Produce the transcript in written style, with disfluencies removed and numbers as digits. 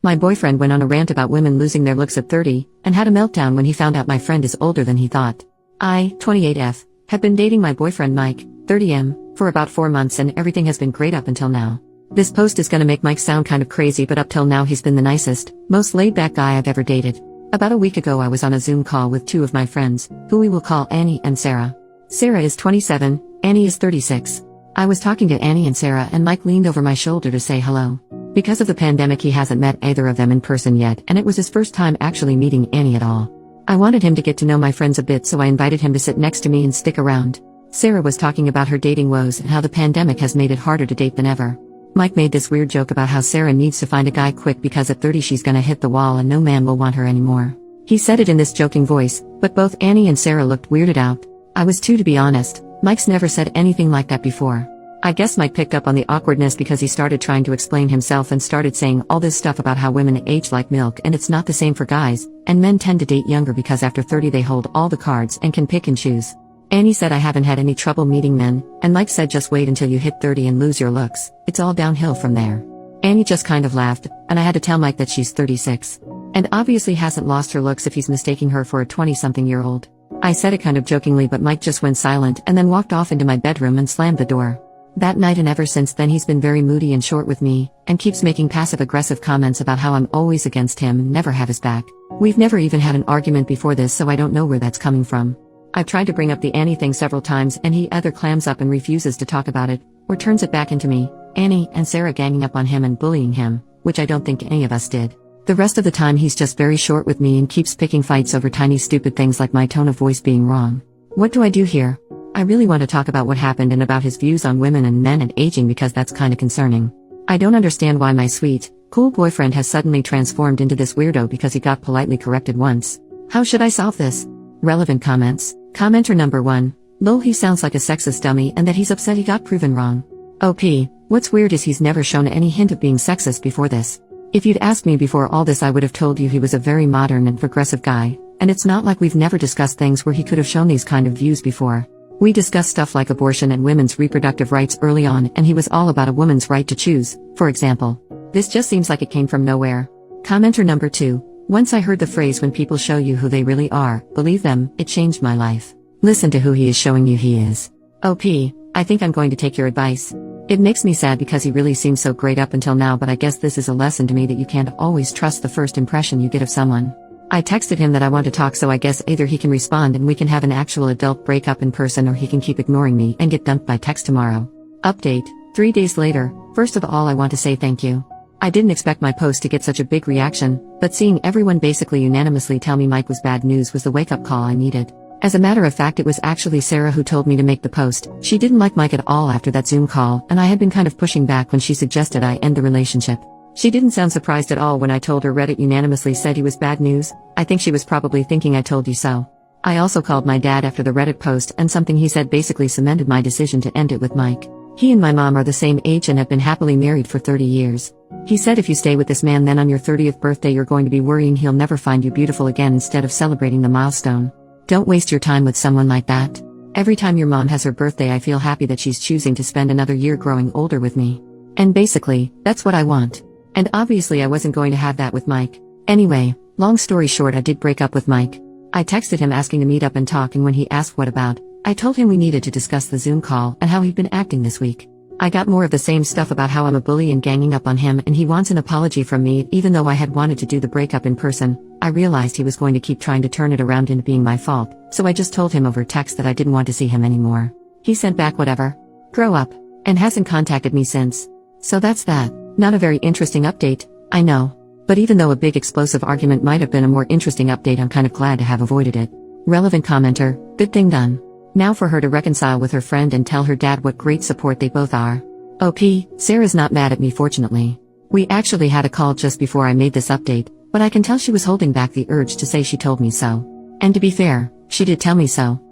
My boyfriend went on a rant about women losing their looks at 30, and had a meltdown when he found out my friend is older than he thought. I, 28F, have been dating my boyfriend Mike, 30M, for about 4 months and everything has been great up until now. This post is gonna make Mike sound kind of crazy, but up till now he's been the nicest, most laid-back guy I've ever dated. About a week ago I was on a Zoom call with 2 of my friends, who we will call Annie and Sarah. Sarah is 27, Annie is 36. I was talking to Annie and Sarah and Mike leaned over my shoulder to say hello. Because of the pandemic he hasn't met either of them in person yet, and it was his first time actually meeting Annie at all. I wanted him to get to know my friends a bit, so I invited him to sit next to me and stick around. Sarah was talking about her dating woes and how the pandemic has made it harder to date than ever. Mike made this weird joke about how Sarah needs to find a guy quick because at 30 she's gonna hit the wall and no man will want her anymore. He said it in this joking voice, but both Annie and Sarah looked weirded out. I was too, to be honest. Mike's never said anything like that before. I guess Mike picked up on the awkwardness because he started trying to explain himself and started saying all this stuff about how women age like milk and it's not the same for guys, and men tend to date younger because after 30 they hold all the cards and can pick and choose. Annie said I haven't had any trouble meeting men, and Mike said just wait until you hit 30 and lose your looks, it's all downhill from there. Annie just kind of laughed, and I had to tell Mike that she's 36. And obviously hasn't lost her looks if he's mistaking her for a 20-something-year-old. I said it kind of jokingly, but Mike just went silent and then walked off into my bedroom and slammed the door. That night and ever since then he's been very moody and short with me, and keeps making passive-aggressive comments about how I'm always against him and never have his back. We've never even had an argument before this, so I don't know where that's coming from. I've tried to bring up the Annie thing several times and he either clams up and refuses to talk about it, or turns it back into me, Annie, and Sarah ganging up on him and bullying him, which I don't think any of us did. The rest of the time he's just very short with me and keeps picking fights over tiny stupid things like my tone of voice being wrong. What do I do here? I really want to talk about what happened and about his views on women and men and aging because that's kinda concerning. I don't understand why my sweet, cool boyfriend has suddenly transformed into this weirdo because he got politely corrected once. How should I solve this? Relevant comments. Commenter number 1. Lol, he sounds like a sexist dummy and that he's upset he got proven wrong. OP. What's weird is he's never shown any hint of being sexist before this. If you'd asked me before all this I would have told you he was a very modern and progressive guy, and it's not like we've never discussed things where he could have shown these kind of views before. We discussed stuff like abortion and women's reproductive rights early on, and he was all about a woman's right to choose, for example. This just seems like it came from nowhere. Commenter number 2. Once I heard the phrase when people show you who they really are, believe them, it changed my life. Listen to who he is showing you he is. OP, I think I'm going to take your advice. It makes me sad because he really seemed so great up until now, but I guess this is a lesson to me that you can't always trust the first impression you get of someone. I texted him that I want to talk, so I guess either he can respond and we can have an actual adult breakup in person, or he can keep ignoring me and get dumped by text tomorrow. Update. 3 days later. First of all I want to say thank you. I didn't expect my post to get such a big reaction, but seeing everyone basically unanimously tell me Mike was bad news was the wake-up call I needed. As a matter of fact, it was actually Sarah who told me to make the post. She didn't like Mike at all after that Zoom call, and I had been kind of pushing back when she suggested I end the relationship. She didn't sound surprised at all when I told her Reddit unanimously said he was bad news. I think she was probably thinking I told you so. I also called my dad after the Reddit post, and something he said basically cemented my decision to end it with Mike. He and my mom are the same age and have been happily married for 30 years. He said if you stay with this man, then on your 30th birthday you're going to be worrying he'll never find you beautiful again instead of celebrating the milestone. Don't waste your time with someone like that. Every time your mom has her birthday I feel happy that she's choosing to spend another year growing older with me. And basically, that's what I want. And obviously I wasn't going to have that with Mike. Anyway, long story short, I did break up with Mike. I texted him asking to meet up and talk, and when he asked what about, I told him we needed to discuss the Zoom call and how he'd been acting this week. I got more of the same stuff about how I'm a bully and ganging up on him, and he wants an apology from me. Even though I had wanted to do the breakup in person, I realized he was going to keep trying to turn it around into being my fault, so I just told him over text that I didn't want to see him anymore. He sent back whatever. Grow up. And hasn't contacted me since. So that's that. Not a very interesting update, I know. But even though a big explosive argument might have been a more interesting update, I'm kind of glad to have avoided it. Relevant commenter. Good thing done. Now for her to reconcile with her friend and tell her dad what great support they both are. OP, Sarah's not mad at me, fortunately. We actually had a call just before I made this update, but I can tell she was holding back the urge to say she told me so. And to be fair, she did tell me so.